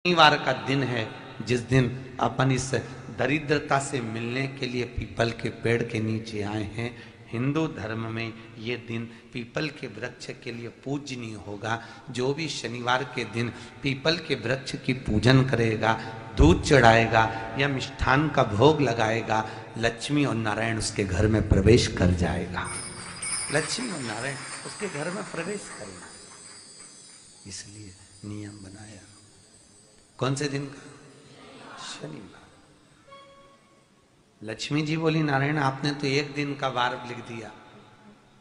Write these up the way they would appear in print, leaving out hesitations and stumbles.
शनिवार का दिन है जिस दिन अपन इस दरिद्रता से मिलने के लिए पीपल के पेड़ के नीचे आए हैं। हिंदू धर्म में ये दिन पीपल के वृक्ष के लिए पूजनीय होगा। जो भी शनिवार के दिन पीपल के वृक्ष की पूजन करेगा, दूध चढ़ाएगा या मिष्ठान का भोग लगाएगा, लक्ष्मी और नारायण उसके घर में प्रवेश कर जाएगा। लक्ष्मी और नारायण उसके घर में प्रवेश करेगा, इसलिए नियम बनाया। कौन से दिन का? शनिवार। लक्ष्मी जी बोली, नारायण आपने तो एक दिन का वार लिख दिया।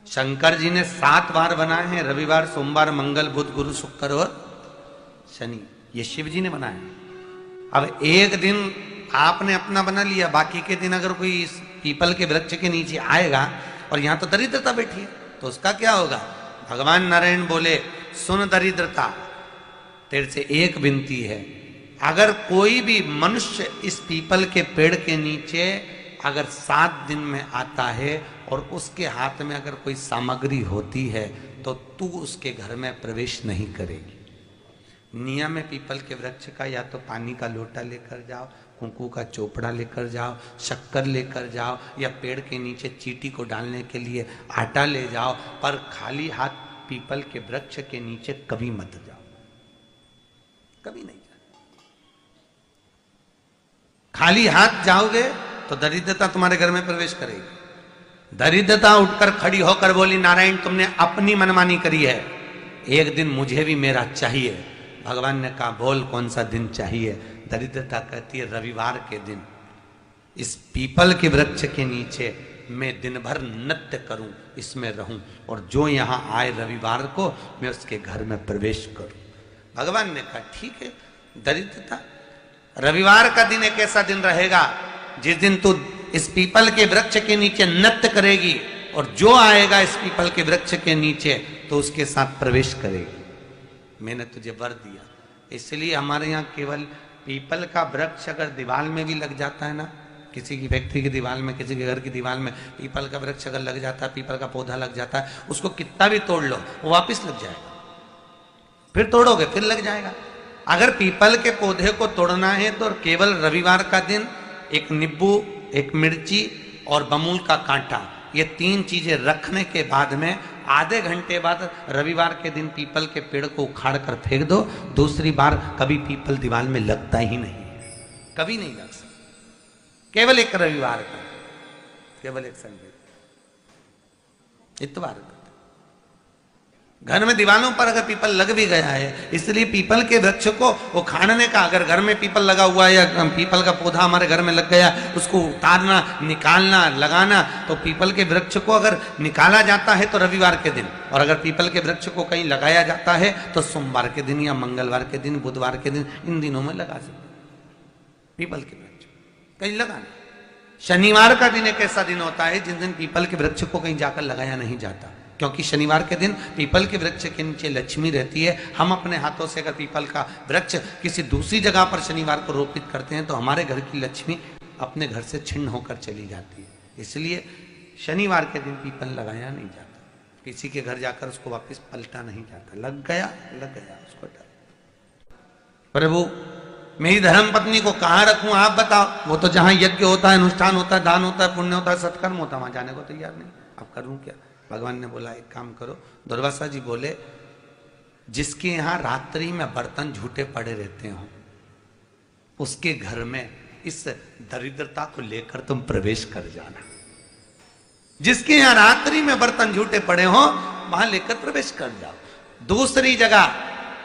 शंकर जी ने 7 वार बनाए हैं, रविवार, सोमवार, मंगल, बुध, गुरु, शुक्र और शनि। ये शिव जी ने बनाया। अब एक दिन आपने अपना बना लिया, बाकी के दिन अगर कोई इस पीपल के वृक्ष के नीचे आएगा और यहां तो दरिद्रता बैठी है, तो उसका क्या होगा? भगवान नारायण बोले, सुन दरिद्रता, तेरे से एक विनती है, अगर कोई भी मनुष्य इस पीपल के पेड़ के नीचे अगर 7 दिन में आता है और उसके हाथ में अगर कोई सामग्री होती है तो तू उसके घर में प्रवेश नहीं करेगी। नियम है पीपल के वृक्ष का, या तो पानी का लोटा लेकर जाओ, कुंकू का चोपड़ा लेकर जाओ, शक्कर लेकर जाओ, या पेड़ के नीचे चींटी को डालने के लिए आटा ले जाओ, पर खाली हाथ पीपल के वृक्ष के नीचे कभी मत जाओ, कभी नहीं। खाली हाथ जाओगे तो दरिद्रता तुम्हारे घर में प्रवेश करेगी। दरिद्रता उठकर खड़ी होकर बोली, नारायण तुमने अपनी मनमानी करी है, एक दिन मुझे भी मेरा चाहिए। भगवान ने कहा, बोल कौन सा दिन चाहिए? दरिद्रता कहती है, रविवार के दिन इस पीपल के वृक्ष के नीचे मैं दिन भर नृत्य करूं, इसमें रहूं, और जो यहां आए रविवार को मैं उसके घर में प्रवेश करूं। भगवान ने कहा, ठीक है। दरिद्रता, रविवार का दिन एक ऐसा दिन रहेगा जिस दिन तू इस पीपल के वृक्ष के नीचे नृत्य करेगी और जो आएगा इस पीपल के वृक्ष के नीचे तो उसके साथ प्रवेश करेगी। मैंने तुझे वर दिया। इसलिए हमारे यहाँ केवल पीपल का वृक्ष अगर दीवार में भी लग जाता है ना, किसी की फैक्ट्री की दीवार में, किसी के घर की दीवार में पीपल का वृक्ष अगर लग जाता है, पीपल का पौधा लग जाता है, उसको कितना भी तोड़ लो वो वापिस लग जाएगा। फिर तोड़ोगे फिर लग जाएगा। अगर पीपल के पौधे को तोड़ना है तो केवल रविवार का दिन एक नींबू, एक मिर्ची और बमूल का कांटा, ये 3 चीजें रखने के बाद में आधे घंटे बाद रविवार के दिन पीपल के पेड़ को उखाड़ कर फेंक दो। दूसरी बार कभी पीपल दीवार में लगता ही नहीं, कभी नहीं लग सकता। केवल एक रविवार का, केवल एक संडे, इतवार का। घर में दीवारों पर अगर पीपल लग भी गया है, इसलिए पीपल के वृक्ष को उखाड़ने का, अगर घर में पीपल लगा हुआ है या पीपल का पौधा हमारे घर में लग गया, उसको उतारना, निकालना, लगाना, तो पीपल के वृक्ष को अगर निकाला जाता है तो रविवार के दिन, और अगर पीपल के वृक्ष को कहीं लगाया जाता है तो सोमवार के दिन या मंगलवार के दिन, बुधवार के दिन, इन दिनों में लगा सकते पीपल के वृक्ष कहीं लगाना। शनिवार का दिन एक ऐसा दिन होता है जिस दिन पीपल के वृक्ष को कहीं जाकर लगाया नहीं जाता, क्योंकि शनिवार के दिन पीपल के वृक्ष के नीचे लक्ष्मी रहती है। हम अपने हाथों से अगर पीपल का वृक्ष किसी दूसरी जगह पर शनिवार को रोपित करते हैं तो हमारे घर की लक्ष्मी अपने घर से छिन्न होकर चली जाती है। इसलिए शनिवार के दिन पीपल लगाया नहीं जाता, किसी के घर जाकर उसको वापस पलटा नहीं जाता। लग गया उसको डर। प्रभु मेरी धर्म पत्नी को कहाँ रखूं आप बताओ? वो तो जहां यज्ञ होता है, अनुष्ठान होता है, दान होता है, पुण्य होता है, सत्कर्म होता है, वहां जाने को तैयार नहीं। अब करूं क्या? भगवान ने बोला, एक काम करो। दुर्वासा जी बोले, जिसके यहां रात्रि में बर्तन झूठे पड़े रहते हो उसके घर में इस दरिद्रता को लेकर तुम प्रवेश कर जाना। जिसके यहां रात्रि में बर्तन झूठे पड़े हो वहां लेकर प्रवेश कर जाओ। दूसरी जगह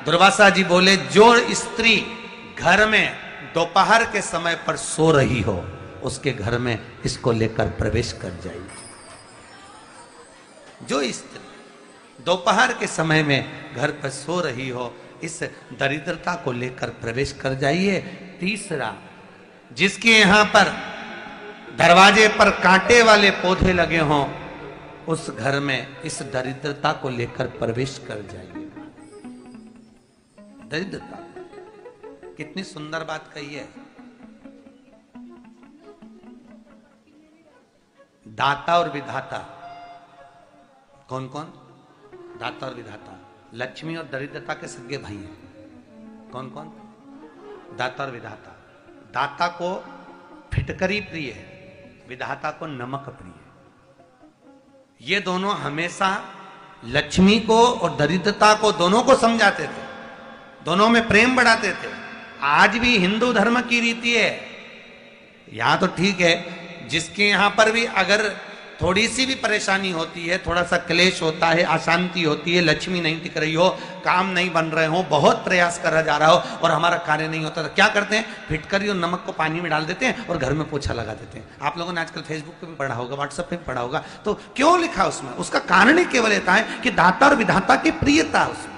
दुर्वासा जी बोले, जो स्त्री घर में दोपहर के समय पर सो रही हो उसके घर में इसको लेकर प्रवेश कर जाइए। जो स्त्री दोपहर के समय में घर पर सो रही हो, इस दरिद्रता को लेकर प्रवेश कर जाइए। तीसरा, जिसके यहां पर दरवाजे पर कांटे वाले पौधे लगे हों उस घर में इस दरिद्रता को लेकर प्रवेश कर जाइए। दरिद्रता, कितनी सुंदर बात कही है। दाता और विधाता कौन कौन? दाता और विधाता। लक्ष्मी और दरिद्रता के सगे भाई हैं। कौन कौन? दाता और विधाता। दाता को फिटकरी प्रिय है, विधाता को नमक प्रिय है। ये दोनों हमेशा लक्ष्मी को और दरिद्रता को दोनों को समझाते थे, दोनों में प्रेम बढ़ाते थे। आज भी हिंदू धर्म की रीति है, यहां तो ठीक है, जिसके यहां पर भी अगर थोड़ी सी भी परेशानी होती है, थोड़ा सा क्लेश होता है, अशांति होती है, लक्ष्मी नहीं टिक रही हो, काम नहीं बन रहे हो, बहुत प्रयास करा जा रहा हो और हमारा कार्य नहीं होता, तो क्या करते हैं? फिटकरी और नमक को पानी में डाल देते हैं और घर में पोछा लगा देते हैं। आप लोगों ने आजकल फेसबुक पे भी पढ़ा होगा, व्हाट्सएप पे भी पढ़ा होगा। तो क्यों लिखा उसमें? उसका कारण ही केवल इतना है कि दाता और विधाता की प्रियता उसमें।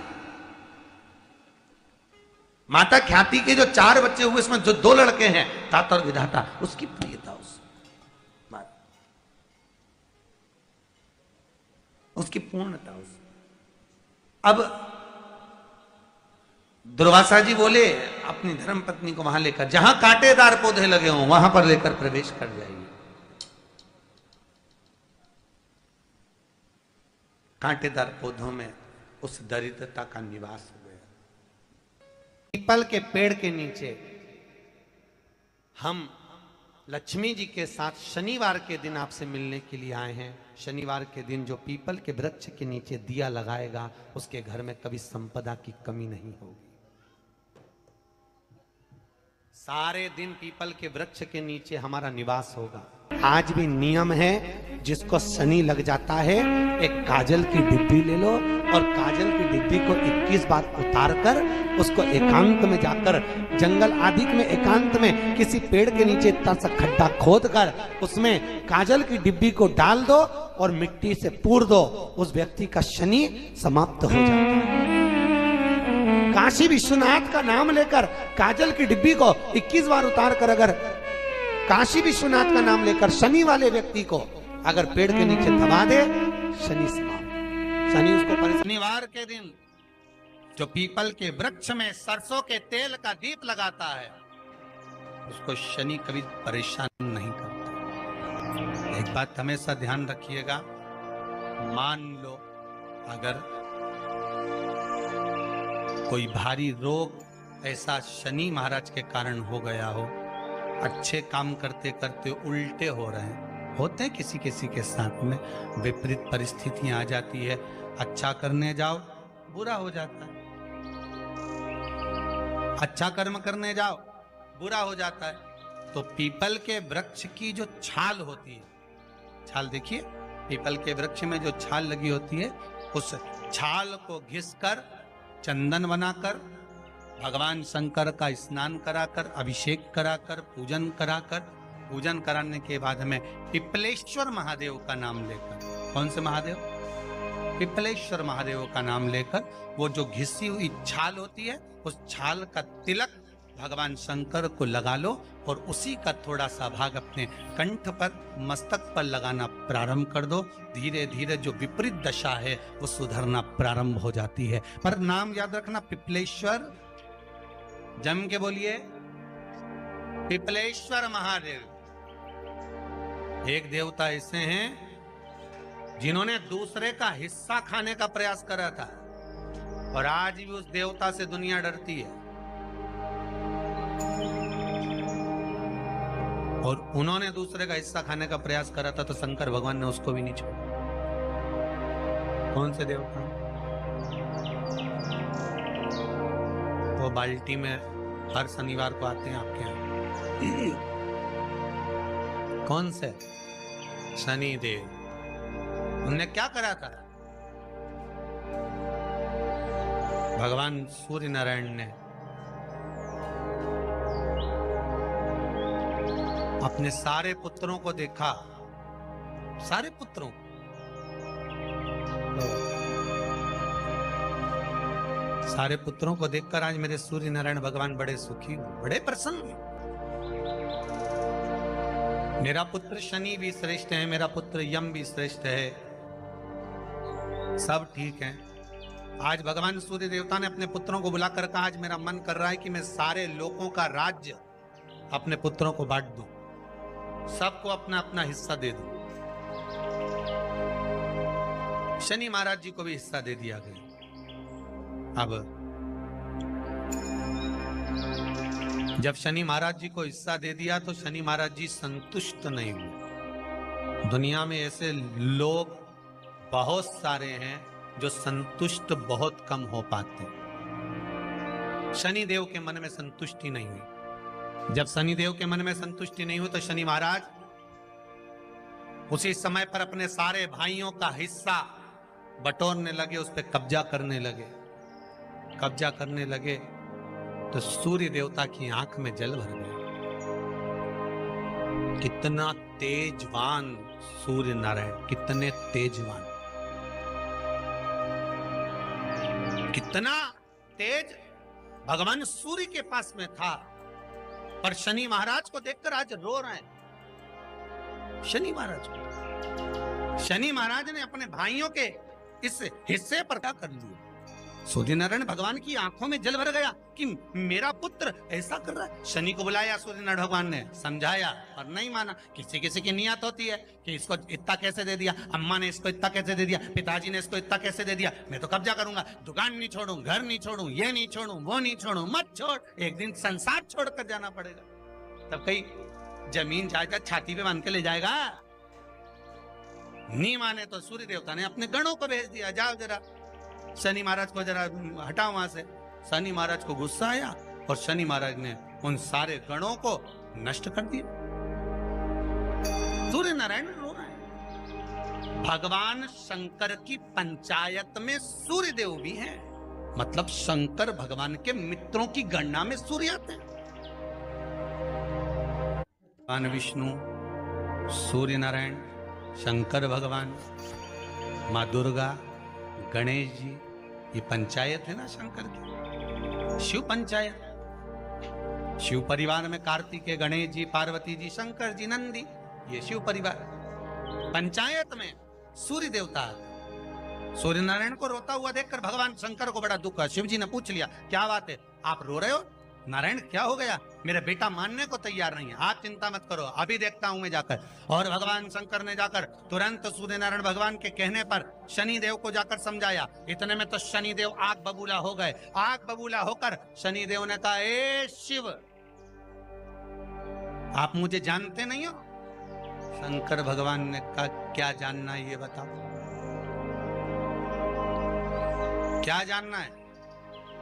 माता ख्याति के जो 4 बच्चे हुए, इसमें जो 2 लड़के हैं, दाता और विधाता, उसकी प्रियता उसकी पूर्णता उस। अब दुर्वासा जी बोले अपनी धर्म पत्नी को वहां लेकर, जहां कांटेदार पौधे लगे हों वहां पर लेकर प्रवेश कर जाइए। कांटेदार पौधों में उस दरिद्रता का निवास हो गया। पीपल के पेड़ के नीचे हम लक्ष्मी जी के साथ शनिवार के दिन आपसे मिलने के लिए आए हैं। शनिवार के दिन जो पीपल के वृक्ष के नीचे दिया लगाएगा, उसके घर में कभी संपदा की कमी नहीं होगी। सारे दिन पीपल के वृक्ष के नीचे हमारा निवास होगा। आज भी नियम है, जिसको शनि लग जाता है, एक काजल की डिब्बी ले लो और काजल की डिब्बी को 21 बार उतार कर उसको एकांत में जाकर, जंगल आदि में एकांत में किसी पेड़ के नीचे इतना सा खड्डा खोद कर उसमें काजल की डिब्बी को डाल दो और मिट्टी से पूर दो, उस व्यक्ति का शनि समाप्त हो जाता है। काशी विश्वनाथ का नाम लेकर काजल की डिब्बी को 21 बार उतार कर अगर काशी विश्वनाथ का नाम लेकर शनि वाले व्यक्ति को अगर पेड़ के नीचे दबा दे, शनि समाप्त। शनि उसको शनिवार के दिन जो पीपल के वृक्ष में सरसों के तेल का दीप लगाता है, उसको शनि कभी परेशान नहीं करता। एक बात हमेशा ध्यान रखिएगा, मान लो अगर कोई भारी रोग ऐसा शनि महाराज के कारण हो गया हो, अच्छे काम करते करते उल्टे हो रहे हैं, होते हैं किसी किसी के साथ में, विपरीत परिस्थितियां आ जाती है, अच्छा करने जाओ बुरा हो जाता है, अच्छा कर्म करने जाओ बुरा हो जाता है। तो पीपल के वृक्ष की जो छाल होती है, छाल देखिए, पीपल के वृक्ष में जो छाल लगी होती है, उस छाल को घिसकर चंदन बनाकर भगवान शंकर का स्नान कराकर, अभिषेक कराकर, पूजन कराकर, पूजन कराने के बाद हमें पिपलेश्वर महादेव का नाम लेकर, कौन से महादेव? पिपलेश्वर महादेव का नाम लेकर वो जो घिसी हुई छाल होती है, उस छाल का तिलक भगवान शंकर को लगा लो और उसी का थोड़ा सा भाग अपने कंठ पर, मस्तक पर लगाना प्रारंभ कर दो। धीरे धीरे जो विपरीत दशा है वो सुधरना प्रारंभ हो जाती है। पर नाम याद रखना, पिपलेश्वर, जम के बोलिए, पिपलेश्वर महादेव। एक देवता ऐसे हैं जिन्होंने दूसरे का हिस्सा खाने का प्रयास करा था और आज भी उस देवता से दुनिया डरती है। और उन्होंने दूसरे का हिस्सा खाने का प्रयास करा था तो शंकर भगवान ने उसको भी नहीं छोड़ा। कौन से देवता? वो बाल्टी में हर शनिवार को आते हैं आपके यहाँ। कौन से? शनि देव। उनने क्या करा था? भगवान सूर्य नारायण ने अपने सारे पुत्रों को देखा, सारे पुत्रों, सारे पुत्रों को देखकर आज मेरे सूर्य नारायण भगवान बड़े सुखी, बड़े प्रसन्न। मेरा पुत्र शनि भी श्रेष्ठ है, मेरा पुत्र यम भी श्रेष्ठ है, सब ठीक है। आज भगवान सूर्य देवता ने अपने पुत्रों को बुलाकर कहा, आज मेरा मन कर रहा है कि मैं सारे लोगों का राज्य अपने पुत्रों को बांट दूं, सबको अपना अपना हिस्सा दे दूं। शनि महाराज जी को भी हिस्सा दे दिया गया। अब जब शनि महाराज जी को हिस्सा दे दिया तो शनि महाराज जी संतुष्ट नहीं हुए। दुनिया में ऐसे लोग बहुत सारे हैं जो संतुष्ट बहुत कम हो पाते हैं। शनि देव के मन में संतुष्टि नहीं हुई। जब शनि देव के मन में संतुष्टि नहीं हुई तो शनि महाराज उसी समय पर अपने सारे भाइयों का हिस्सा बटोरने लगे, उस पर कब्जा करने लगे। कब्जा करने लगे तो सूर्य देवता की आंख में जल भर गया। कितना तेजवान सूर्य नारायण, कितने तेजवान, कितना तेज भगवान सूर्य के पास में था। पर शनि महाराज को देखकर आज रो रहे हैं। शनि महाराज को, शनि महाराज ने अपने भाइयों के इस हिस्से पर क्या कर लिया। सूर्य नारायण भगवान की आंखों में जल भर गया कि मेरा पुत्र ऐसा कर रहा है। शनि को बुलाया सूर्य नारायण भगवान ने, समझाया और नहीं माना। किसी किसी की नियत होती है कि इसको इतना कैसे दे दिया, अम्मा ने इसको इतना कैसे दे दिया, पिताजी ने इसको इतना कैसे दे दिया, मैं तो कब्जा करूंगा, दुकान नहीं छोड़ू, घर नहीं छोड़ू, ये नहीं छोड़ू, वो नहीं छोड़ू। मत छोड़, एक दिन संसार छोड़कर जाना पड़ेगा। तब कहीं जमीन जायदाद छाती पे बांध के ले जाएगा। नहीं माने तो सूर्य देवता ने अपने गणों को भेज दिया, जाओ जरा शनि महाराज को जरा हटाओ वहां से। शनि महाराज को गुस्सा आया और शनि महाराज ने उन सारे गणों को नष्ट कर दिया। सूर्य नारायण रो रहे हैं। भगवान शंकर की पंचायत में सूर्य देव भी हैं, मतलब शंकर भगवान के मित्रों की गणना में सूर्य आते हैं। भगवान विष्णु, सूर्य नारायण, शंकर भगवान, माँ दुर्गा, गणेश जी, ये पंचायत है ना शंकर की, शिव पंचायत। शिव परिवार में कार्तिकेय, गणेश जी, पार्वती जी, शंकर जी, नंदी, ये शिव परिवार। पंचायत में सूर्य देवता। सूर्य नारायण को रोता हुआ देखकर भगवान शंकर को बड़ा दुख हुआ। शिव जी ने पूछ लिया, क्या बात है, आप रो रहे हो? नारायण क्या हो गया? मेरा बेटा मानने को तैयार नहीं है। आप चिंता मत करो, अभी देखता हूं मैं जाकर। और भगवान शंकर ने जाकर तुरंत सूर्य नारायण भगवान के कहने पर शनि देव को जाकर समझाया। इतने में तो शनि देव आग बबूला हो गए। आग बबूला होकर शनि देव ने कहा, ए शिव, आप मुझे जानते नहीं हो? शंकर भगवान ने कहा, क्या जानना है ये बताओ, क्या जानना है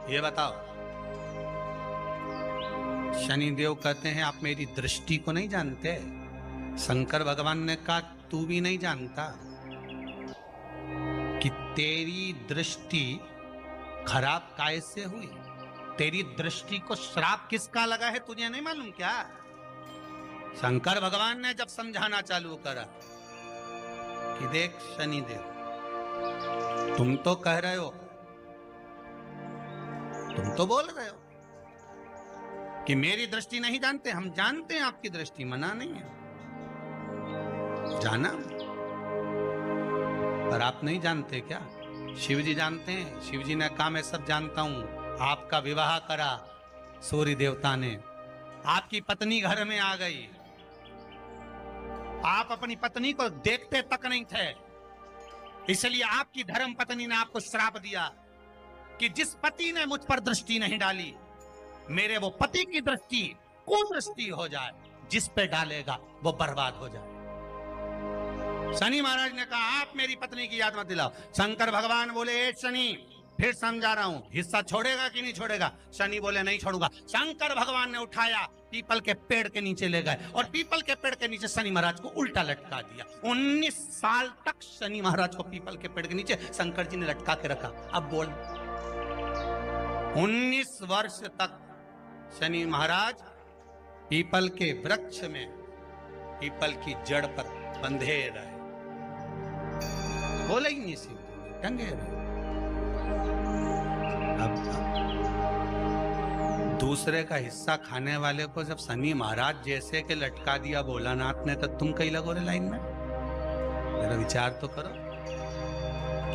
ये बताओ। शनिदेव कहते हैं, आप मेरी दृष्टि को नहीं जानते। शंकर भगवान ने कहा, तू भी नहीं जानता कि तेरी दृष्टि खराब कैसे हुई। तेरी दृष्टि को श्राप किसका लगा है तुझे नहीं मालूम क्या? शंकर भगवान ने जब समझाना चालू करा कि देख शनिदेव, तुम तो कह रहे हो, तुम तो बोल रहे हो कि मेरी दृष्टि नहीं जानते। हम जानते हैं आपकी दृष्टि, मना नहीं है, जाना, पर आप नहीं जानते क्या? शिव जी जानते हैं। शिव जी ने कहा, मैं सब जानता हूं। आपका विवाह करा सूर्य देवता ने, आपकी पत्नी घर में आ गई, आप अपनी पत्नी को देखते तक नहीं थे, इसलिए आपकी धर्म पत्नी ने आपको श्राप दिया कि जिस पति ने मुझ पर दृष्टि नहीं डाली, मेरे वो पति की दृष्टि कुदृष्टि हो जाए, जिस पे डालेगा वो बर्बाद हो जाए। शनि महाराज ने कहा, आप मेरी पत्नी की याद मत दिलाओ। शंकर भगवान बोले, ए शनि, फिर समझा रहा हूं, हिस्सा छोड़ेगा कि नहीं छोड़ेगा? शनि बोले, नहीं छोड़ूंगा। शंकर भगवान ने उठाया, पीपल के पेड़ के नीचे ले गए और पीपल के पेड़ के नीचे शनि महाराज को उल्टा लटका दिया। 19 साल तक शनि महाराज को पीपल के पेड़ के नीचे शंकर जी ने लटका के रखा। अब बोल, 19 वर्ष तक शनि महाराज पीपल के वृक्ष में, पीपल की जड़ पर बंधे रहे, बोले ही नहीं, सीधे टंगे रहे। अब दूसरे का हिस्सा खाने वाले को जब शनि महाराज जैसे के लटका दिया भोलानाथ ने, तो तुम कहीं लगो रे लाइन में? मेरा विचार तो करो।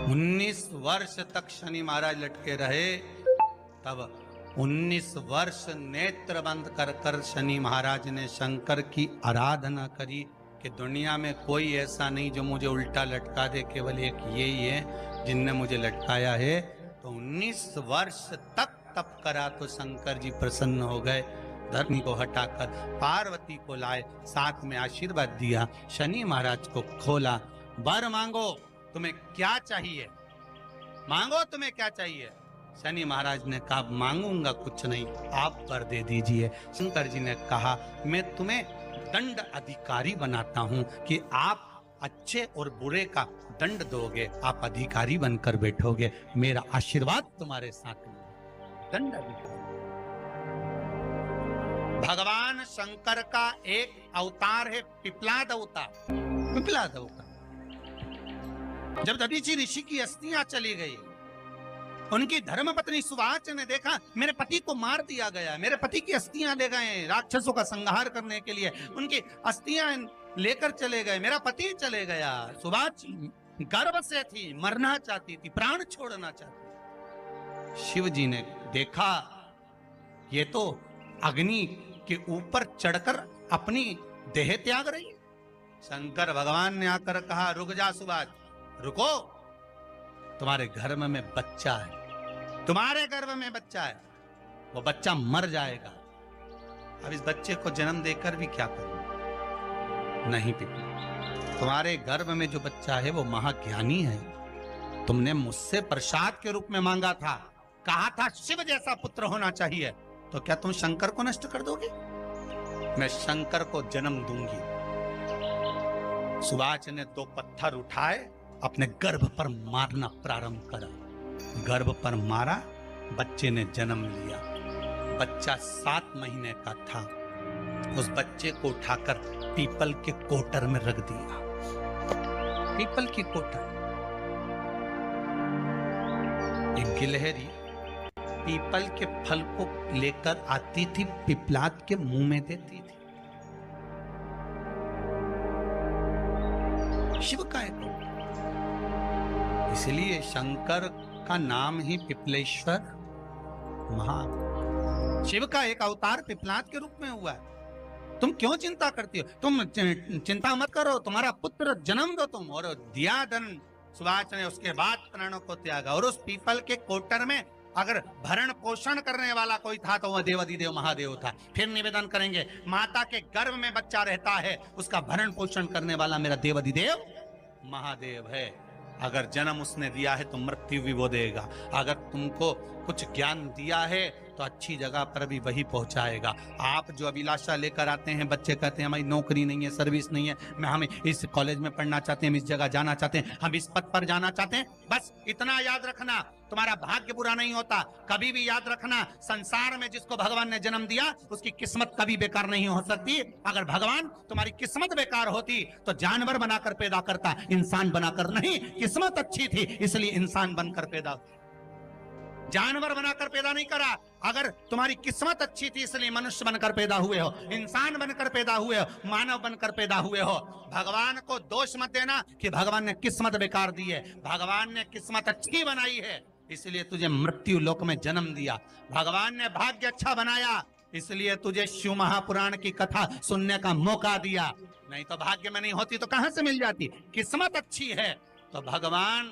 19 वर्ष तक शनि महाराज लटके रहे, तब 19 वर्ष नेत्र बंद कर कर शनि महाराज ने शंकर की आराधना करी कि दुनिया में कोई ऐसा नहीं जो मुझे उल्टा लटका दे, केवल एक यही है जिनने मुझे लटकाया है। तो 19 वर्ष तक तप करा तो शंकर जी प्रसन्न हो गए। धर्मी को हटाकर पार्वती को लाए, साथ में आशीर्वाद दिया। शनि महाराज को खोला, वर मांगो तुम्हें क्या चाहिए, मांगो तुम्हें क्या चाहिए। शनि महाराज ने कहा मांगूंगा कुछ नहीं, आप वर दे दीजिए। शंकर जी ने कहा मैं तुम्हें दंड अधिकारी बनाता हूं कि आप अच्छे और बुरे का दंड दोगे, आप अधिकारी बनकर बैठोगे, मेरा आशीर्वाद तुम्हारे साथ में। दंड अधिकारी भगवान शंकर का एक अवतार है पिपलाद अवतार। पिपलाद अवतार जब दधीचि ऋषि की अस्थियां चली गई, उनकी धर्मपत्नी सुवाच ने देखा मेरे पति को मार दिया गया, मेरे पति की अस्थियां ले गए राक्षसों का संहार करने के लिए, उनकी अस्थियां लेकर चले गए, मेरा पति चले गया। सुवाच गर्व से थी, मरना चाहती थी, प्राण छोड़ना चाहती। शिव जी ने देखा ये तो अग्नि के ऊपर चढ़कर अपनी देह त्याग रही है। शंकर भगवान ने आकर कहा रुक जा सुवाच, रुको, तुम्हारे गर्भ में बच्चा है, तुम्हारे गर्भ में बच्चा है, वो बच्चा मर जाएगा, अब इस बच्चे को जन्म देकर भी क्या करूं। नहीं पिता, तुम्हारे गर्भ में जो बच्चा है वो महाज्ञानी है, तुमने मुझसे प्रसाद के रूप में मांगा था, कहा था शिव जैसा पुत्र होना चाहिए, तो क्या तुम शंकर को नष्ट कर दोगे? मैं शंकर को जन्म दूंगी। सुवाच ने 2 पत्थर उठाए, अपने गर्भ पर मारना प्रारंभ करा, गर्भ पर मारा, बच्चे ने जन्म लिया। बच्चा 7 महीने का था, उस बच्चे को उठाकर पीपल के कोटर में रख दिया। पीपल की कोटर, एक गिलहरी पीपल के फल को लेकर आती थी, पिपलाद के मुंह में देती थी। शिव का एक, इसलिए शंकर का नाम ही पिपलेश्वर महा। शिव का एक अवतार पिपलाद के रूप में हुआ है। तुम क्यों चिंता करती हो? तुम चिंता मत करो, तुम्हारा पुत्र जन्म दो तुम। और दिया धन सुवाच ने, उसके बाद प्राणों को त्यागा। और उस पीपल के कोटर में अगर भरण पोषण करने वाला कोई था तो वह देवाधिदेव महादेव था। फिर निवेदन करेंगे, माता के गर्भ में बच्चा रहता है, उसका भरण पोषण करने वाला मेरा देवाधिदेव महादेव है। अगर जन्म उसने दिया है तो मृत्यु भी वो देगा। अगर तुमको कुछ ज्ञान दिया है तो अच्छी जगह पर भी वही पहुंचाएगा। आप जो अभिलाषा लेकर आते हैं, बच्चे कहते हैं हमारी नौकरी नहीं है, सर्विस नहीं है, हम इस कॉलेज में पढ़ना चाहते हैं, हम इस जगह जाना चाहते हैं, हम इस पद पर जाना चाहते हैं, बस इतना याद रखना, तुम्हारा भाग्य बुरा नहीं होता। कभी भी याद रखना, संसार में जिसको भगवान ने जन्म दिया उसकी किस्मत कभी बेकार नहीं हो सकती। अगर भगवान तुम्हारी किस्मत बेकार होती तो जानवर बनाकर पैदा करता, इंसान बनाकर नहीं। किस्मत अच्छी थी इसलिए इंसान बनकर पैदा, जानवर बनाकर पैदा नहीं करा। अगर तुम्हारी किस्मत अच्छी थी इसलिए मनुष्य बनकर पैदा हुए हो, इंसान बनकर पैदा हुए हो, मानव बनकर पैदा हुए हो। भगवान को दोष मत देना कि भगवान ने किस्मत बेकार दी है। भगवान ने किस्मत अच्छी बनाई है इसलिए तुझे मृत्यु लोक में जन्म दिया। भगवान ने भाग्य अच्छा बनाया इसलिए तुझे शिव महापुराण की कथा सुनने का मौका दिया। नहीं तो भाग्य में नहीं होती तो कहां से मिल जाती। किस्मत अच्छी है तो भगवान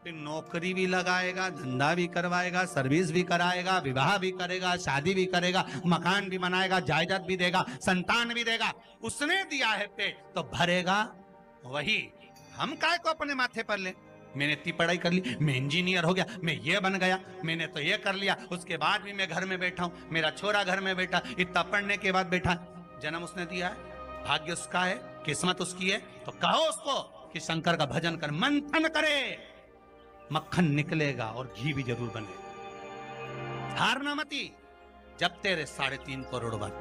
नौकरी भी लगाएगा, धंधा भी करवाएगा, सर्विस भी कराएगा, विवाह भी करेगा, शादी भी करेगा, मकान भी बनाएगा, जायदाद भी देगा, संतान भी देगा। उसने दिया है पेट तो भरेगा वही। हम काय को अपने माथे पर ले, मैंने इतनी पढ़ाई कर ली, मैं इंजीनियर हो गया, मैं ये बन गया, मैंने तो ये कर लिया, उसके बाद भी मैं घर में बैठा हूं, मेरा छोरा घर में बैठा, इतना पढ़ने के बाद बैठा। जन्म उसने दिया है, भाग्य उसका है, किस्मत उसकी है, तो कहो उसको कि शंकर का भजन कर, मंथन करे, मक्खन निकलेगा और घी भी जरूर बनेगा। हारना मती, जब तेरे 3.5 करोड़ बन,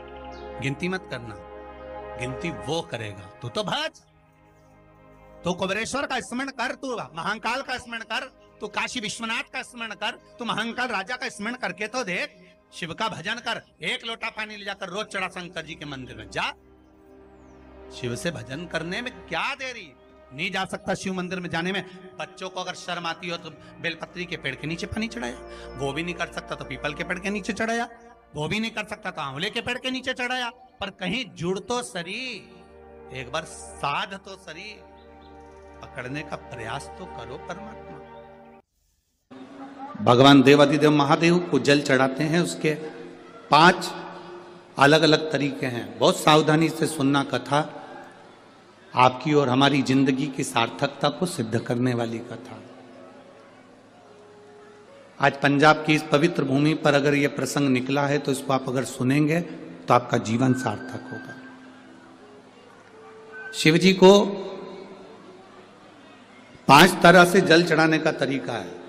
गिनती मत करना, गिनती वो करेगा। तू तो भज, तू कुबेरेश्वर का स्मरण कर, तू महाकाल का स्मरण कर, तू काशी विश्वनाथ का स्मरण कर, तू महाकाल राजा का स्मरण करके तो देख। शिव का भजन कर, 1 लोटा पानी ले जाकर रोज चढ़ा शंकर जी के मंदिर में जा। शिव से भजन करने में क्या देरी, नहीं जा सकता शिव मंदिर में जाने में। बच्चों को अगर शर्म आती हो तो बेलपत्री के पेड़ के नीचे पानी चढ़ाया, वो भी नहीं कर सकता तो पीपल के पेड़ के नीचे चढ़ाया, वो भी नहीं कर सकता तो आंवले के पेड़ के नीचे चढ़ाया। पर कहीं जुड़ तो सरी, एक बार साध तो सरी, पकड़ने का प्रयास तो करो परमात्मा। भगवान देवाधिदेव महादेव को जल चढ़ाते हैं, उसके 5 अलग अलग तरीके हैं। बहुत सावधानी से सुनना कथा, आपकी और हमारी जिंदगी की सार्थकता को सिद्ध करने वाली कथा। आज पंजाब की इस पवित्र भूमि पर अगर यह प्रसंग निकला है तो इसको आप अगर सुनेंगे तो आपका जीवन सार्थक होगा। शिव जी को 5 तरह से जल चढ़ाने का तरीका है।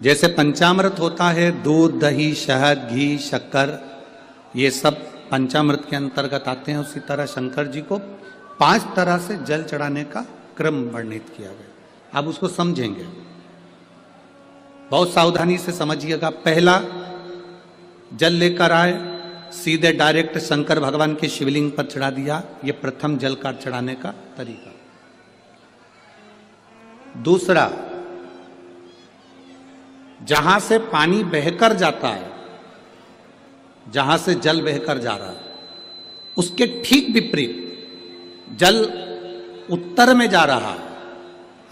जैसे पंचामृत होता है, दूध, दही, शहद, घी, शक्कर, ये सब पंचामृत के अंतर्गत आते हैं, उसी तरह शंकर जी को 5 तरह से जल चढ़ाने का क्रम वर्णित किया गया। अब उसको समझेंगे, बहुत सावधानी से समझिएगा। पहला, जल लेकर आए, सीधे डायरेक्ट शंकर भगवान के शिवलिंग पर चढ़ा दिया। यह प्रथम जल का चढ़ाने का तरीका। दूसरा, जहां से पानी बहकर जाता है, जहां से जल बहकर जा रहा है, उसके ठीक विपरीत जल उत्तर में जा रहा है,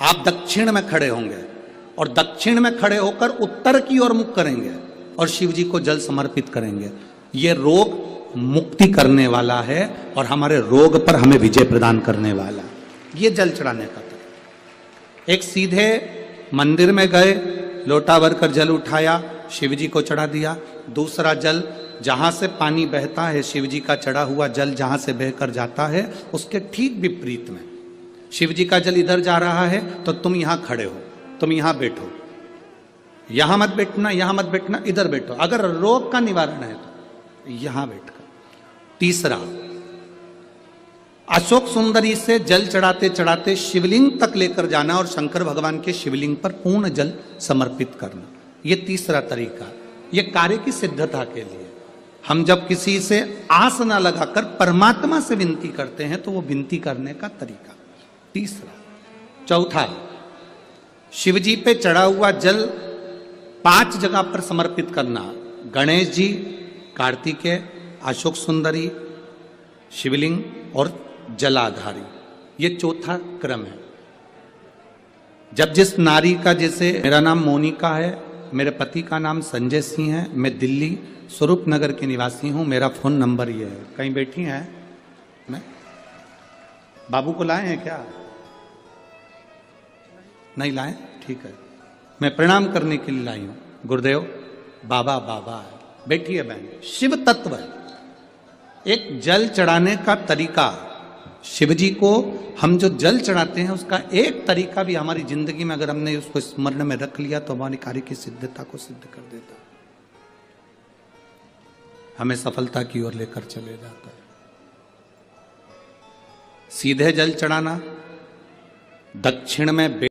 आप दक्षिण में खड़े होंगे और दक्षिण में खड़े होकर उत्तर की ओर मुख करेंगे और शिव जी को जल समर्पित करेंगे। यह रोग मुक्ति करने वाला है और हमारे रोग पर हमें विजय प्रदान करने वाला। यह जल चढ़ाने का तरीका। एक, सीधे मंदिर में गए, लोटा भर कर जल उठाया, शिव जी को चढ़ा दिया। दूसरा, जल जहां से पानी बहता है, शिव जी का चढ़ा हुआ जल जहां से बहकर जाता है, उसके ठीक विपरीत में शिव जी का जल इधर जा रहा है तो तुम यहां खड़े हो, तुम यहां बैठो, यहां मत बैठना, यहां मत बैठना, इधर बैठो। अगर रोग का निवारण है तो यहां बैठकर। तीसरा, अशोक सुंदरी से जल चढ़ाते चढ़ाते शिवलिंग तक लेकर जाना और शंकर भगवान के शिवलिंग पर पूर्ण जल समर्पित करना। यह तीसरा तरीका। यह कार्य की सिद्धता के लिए। हम जब किसी से आस ना लगाकर परमात्मा से विनती करते हैं तो वो विनती करने का तरीका। तीसरा। चौथा, शिव जी पे चढ़ा हुआ जल 5 जगह पर समर्पित करना। गणेश जी, कार्तिकेय, अशोक सुंदरी, शिवलिंग और जलाधारी। ये चौथा क्रम है। जब जिस नारी का, जैसे मेरा नाम मोनिका है, मेरे पति का नाम संजय सिंह है, मैं दिल्ली स्वरूप नगर के निवासी हूं, मेरा फोन नंबर ये है। कहीं बैठी हैं? मैं बाबू को लाए हैं क्या? नहीं लाए? ठीक है, मैं प्रणाम करने के लिए लाई हूं। गुरुदेव, बाबा बाबा है। बैठी है बहन। शिव तत्व है। एक जल चढ़ाने का तरीका। शिव जी को हम जो जल चढ़ाते हैं उसका एक तरीका भी हमारी जिंदगी में अगर हमने उसको स्मरण में रख लिया तो हमारी कार्य की सिद्धता को सिद्ध कर देता, हमें सफलता की ओर लेकर चले जाता है। सीधे जल चढ़ाना, दक्षिण में